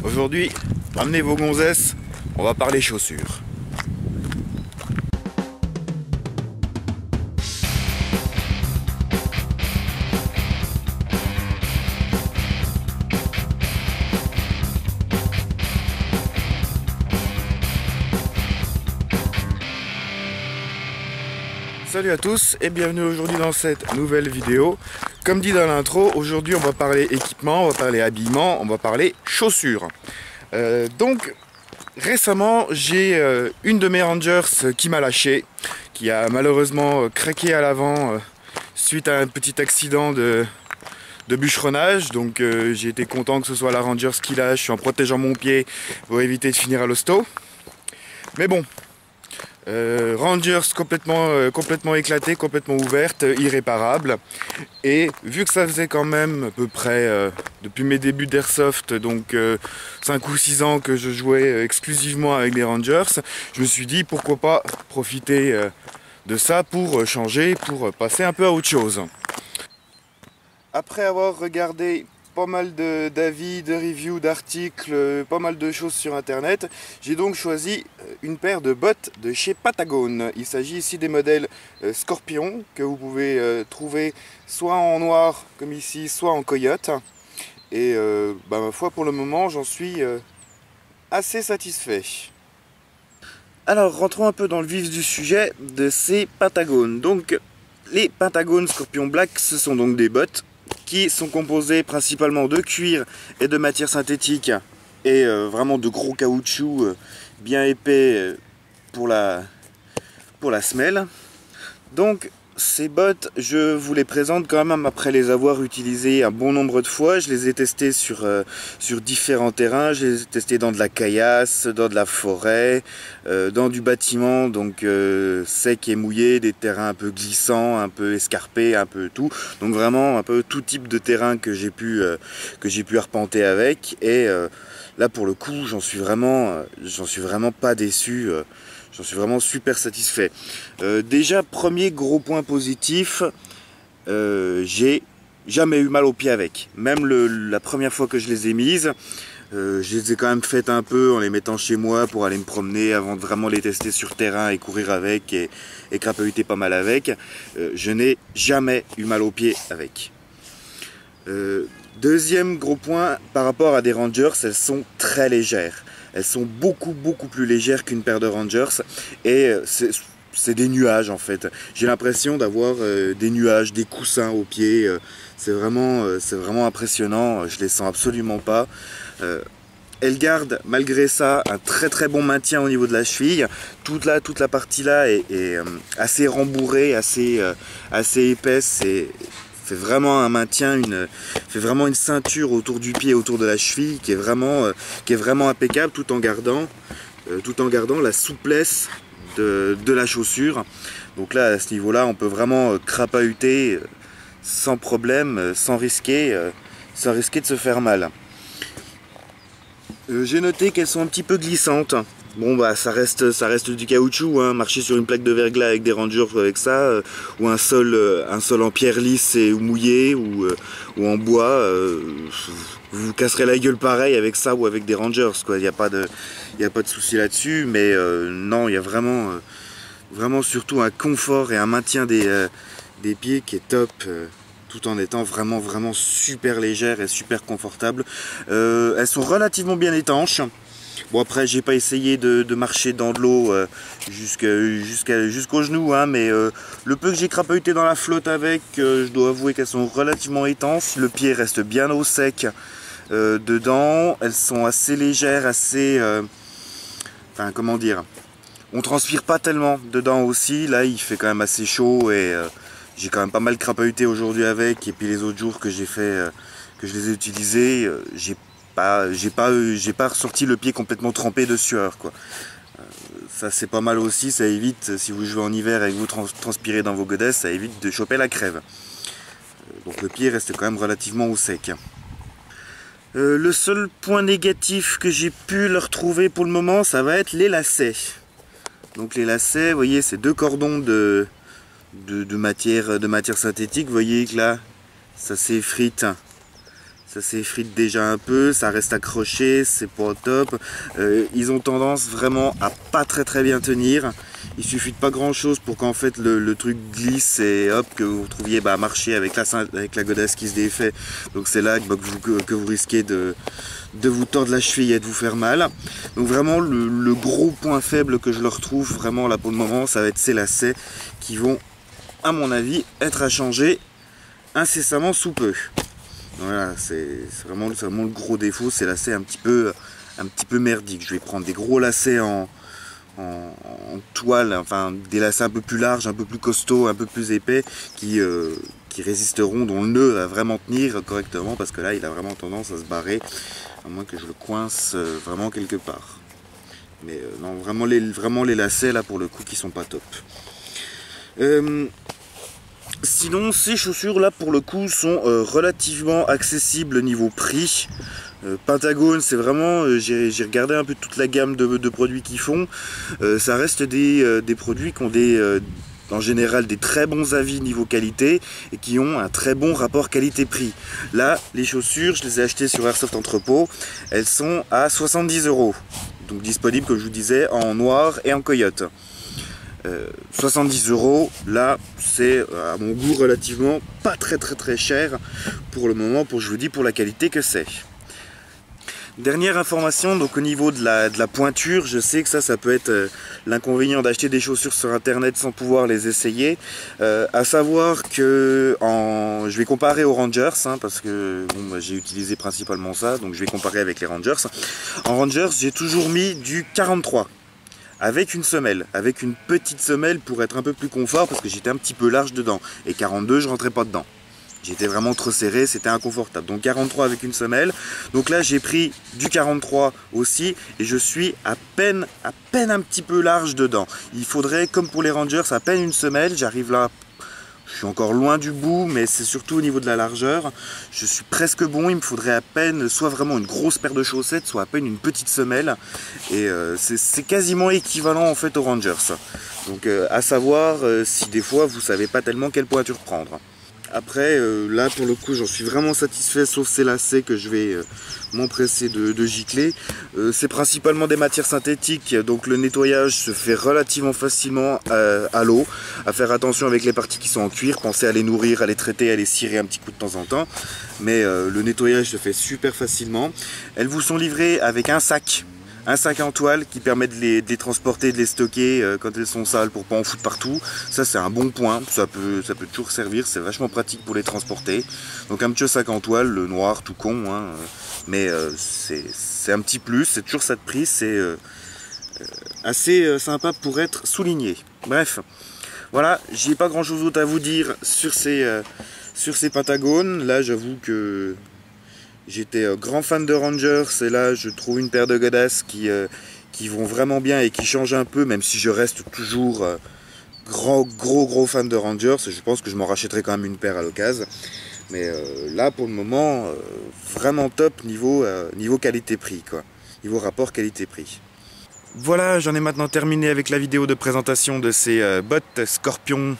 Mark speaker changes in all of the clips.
Speaker 1: Aujourd'hui, amenez vos gonzesses, on va parler chaussures. Salut à tous et bienvenue aujourd'hui dans cette nouvelle vidéo. Comme dit dans l'intro, aujourd'hui on va parler équipement, on va parler habillement, on va parler chaussures. Donc récemment j'ai une de mes Rangers qui m'a lâché, qui a malheureusement craqué à l'avant suite à un petit accident de bûcheronnage. Donc j'ai été content que ce soit la Rangers qui lâche en protégeant mon pied pour éviter de finir à l'hosto. Mais bon, Rangers complètement éclatée, complètement ouverte, irréparable. Et vu que ça faisait quand même à peu près depuis mes débuts d'airsoft, donc 5 ou 6 ans que je jouais exclusivement avec les Rangers, je me suis dit pourquoi pas profiter de ça pour changer, pour passer un peu à autre chose. Après avoir regardé pas mal d'avis, de reviews, d'articles, pas mal de choses sur internet, j'ai donc choisi une paire de bottes de chez Patagon. Il s'agit ici des modèles Scorpion que vous pouvez trouver soit en noir comme ici, soit en coyote. Et ma foi, pour le moment j'en suis assez satisfait. Alors rentrons un peu dans le vif du sujet de ces Patagon. Donc les Patagon Scorpion Black, ce sont donc des bottes qui sont composés principalement de cuir et de matière synthétique et vraiment de gros caoutchouc bien épais pour la semelle. Donc ces bottes, je vous les présente quand même après les avoir utilisées un bon nombre de fois. Je les ai testées sur différents terrains. Je les ai testées dans de la caillasse, dans de la forêt, dans du bâtiment, donc sec et mouillé, des terrains un peu glissants, un peu escarpés, un peu tout. Donc vraiment un peu tout type de terrain que j'ai pu arpenter avec. Et là pour le coup, j'en suis vraiment pas déçu. J'en suis vraiment super satisfait. Déjà, premier gros point positif, j'ai jamais eu mal aux pieds avec. Même la première fois que je les ai mises, je les ai quand même faites un peu en les mettant chez moi pour aller me promener avant de vraiment les tester sur terrain et courir avec et crapahuter pas mal avec. Je n'ai jamais eu mal aux pieds avec. Deuxième gros point, par rapport à des Rangers, elles sont très légères. Elles sont beaucoup plus légères qu'une paire de Rangers et c'est des nuages en fait. J'ai l'impression d'avoir des nuages, des coussins aux pieds. C'est vraiment impressionnant, je les sens absolument pas. Elles gardent malgré ça un très bon maintien au niveau de la cheville. Toute la partie là est assez rembourrée, assez épaisse. Fait vraiment un maintien, fait vraiment une ceinture autour du pied, autour de la cheville qui est vraiment impeccable, tout en gardant la souplesse de la chaussure. Donc là, à ce niveau-là, on peut vraiment crapahuter sans problème, sans risquer de se faire mal. J'ai noté qu'elles sont un petit peu glissantes. Bon bah ça reste du caoutchouc, hein. Marcher sur une plaque de verglas avec des Rangers avec ça, ou un sol en pierre lisse ou mouillé ou en bois, vous vous casserez la gueule pareil avec ça ou avec des Rangers quoi. Il n'y a pas de souci là-dessus, mais non, il y a vraiment surtout un confort et un maintien des pieds qui est top. Tout en étant vraiment super légères et super confortables. Elles sont relativement bien étanches. Bon après j'ai pas essayé de marcher dans de l'eau jusqu'au genou, hein, mais le peu que j'ai crapahuté dans la flotte avec, je dois avouer qu'elles sont relativement étanches. Le pied reste bien au sec dedans. Elles sont assez légères, enfin comment dire, on transpire pas tellement dedans aussi. Là il fait quand même assez chaud et j'ai quand même pas mal crapahuté aujourd'hui avec, et puis les autres jours que j'ai fait, que je les ai utilisés, j'ai pas ressorti le pied complètement trempé de sueur quoi. Ça c'est pas mal aussi, ça évite, si vous jouez en hiver et que vous transpirez dans vos godesses, ça évite de choper la crève. Donc le pied reste quand même relativement au sec. Le seul point négatif que j'ai pu leur trouver pour le moment, ça va être les lacets. Donc les lacets, vous voyez, c'est deux cordons de matière synthétique. Vous voyez que là, ça s'effrite Ça s'effrite déjà un peu, ça reste accroché, c'est pas au top. Ils ont tendance vraiment à pas très bien tenir. Il suffit de pas grand chose pour qu'en fait le truc glisse et hop, que vous retrouviez marcher avec la godasse qui se défait. Donc c'est là que vous risquez de vous tordre la cheville et de vous faire mal. Donc vraiment le gros point faible que je leur trouve vraiment là pour le moment, ça va être ces lacets qui vont, à mon avis, être à changer incessamment sous peu. Voilà, c'est vraiment le gros défaut, c'est lacets un petit peu merdique. Je vais prendre des gros lacets en toile, enfin des lacets un peu plus larges, un peu plus costauds, un peu plus épais, qui résisteront, dont le nœud va vraiment tenir correctement, parce que là il a vraiment tendance à se barrer, à moins que je le coince vraiment quelque part. Mais non, vraiment les lacets là pour le coup qui sont pas top. Sinon, ces chaussures là pour le coup sont relativement accessibles niveau prix. Patagon, c'est vraiment, j'ai regardé un peu toute la gamme de produits qu'ils font. Ça reste des produits qui ont en général des très bons avis niveau qualité et qui ont un très bon rapport qualité-prix. Là, les chaussures, je les ai achetées sur Airsoft Entrepôt, elles sont à 70 €. Donc disponibles, comme je vous disais, en noir et en coyote. 70 €, là c'est à mon goût relativement pas très cher pour le moment, je vous dis, pour la qualité que c'est. Dernière information, donc au niveau de la pointure, je sais que ça peut être l'inconvénient d'acheter des chaussures sur internet sans pouvoir les essayer. À savoir que je vais comparer aux Rangers, parce que bon, j'ai utilisé principalement ça, donc je vais comparer avec les Rangers. En Rangers, j'ai toujours mis du 43. Avec une semelle, avec une petite semelle pour être un peu plus confort, parce que j'étais un petit peu large dedans. Et 42, je rentrais pas dedans. J'étais vraiment trop serré, c'était inconfortable. Donc 43 avec une semelle. Donc là, j'ai pris du 43 aussi, et je suis à peine un petit peu large dedans. Il faudrait, comme pour les Rangers, à peine une semelle. J'arrive là, je suis encore loin du bout, mais c'est surtout au niveau de la largeur. Je suis presque bon, il me faudrait à peine soit vraiment une grosse paire de chaussettes, soit à peine une petite semelle. Et c'est quasiment équivalent en fait aux Rangers. Donc à savoir si des fois vous savez pas tellement quelle pointure prendre. Après, là pour le coup, j'en suis vraiment satisfait, sauf ces lacets que je vais m'empresser de gicler. C'est principalement des matières synthétiques, donc le nettoyage se fait relativement facilement à l'eau. À faire attention avec les parties qui sont en cuir, pensez à les nourrir, à les traiter, à les cirer un petit coup de temps en temps. Mais le nettoyage se fait super facilement. Elles vous sont livrées avec un sac en toile qui permet de les transporter, de les stocker quand elles sont sales pour pas en foutre partout. Ça c'est un bon point, ça peut toujours servir, c'est vachement pratique pour les transporter. Donc un petit sac en toile, le noir tout con, mais c'est un petit plus, c'est toujours ça de prix, c'est assez sympa pour être souligné. Bref, voilà, j'ai pas grand chose d'autre à vous dire sur ces Patagones. Là j'avoue que j'étais grand fan de Rangers et là je trouve une paire de godasses qui vont vraiment bien et qui changent un peu, même si je reste toujours gros fan de Rangers. Je pense que je m'en rachèterai quand même une paire à l'occasion. Mais là pour le moment, vraiment top niveau qualité-prix, quoi. Niveau rapport qualité-prix. Voilà, j'en ai maintenant terminé avec la vidéo de présentation de ces bottes Scorpion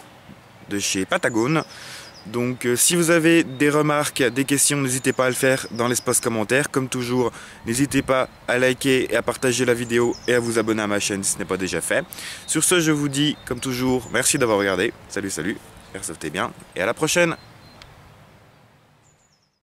Speaker 1: de chez Patagon. Donc si vous avez des remarques, des questions, n'hésitez pas à le faire dans l'espace commentaire. Comme toujours, n'hésitez pas à liker et à partager la vidéo et à vous abonner à ma chaîne si ce n'est pas déjà fait. Sur ce, je vous dis, comme toujours, merci d'avoir regardé. Salut, airsoftez bien et à la prochaine.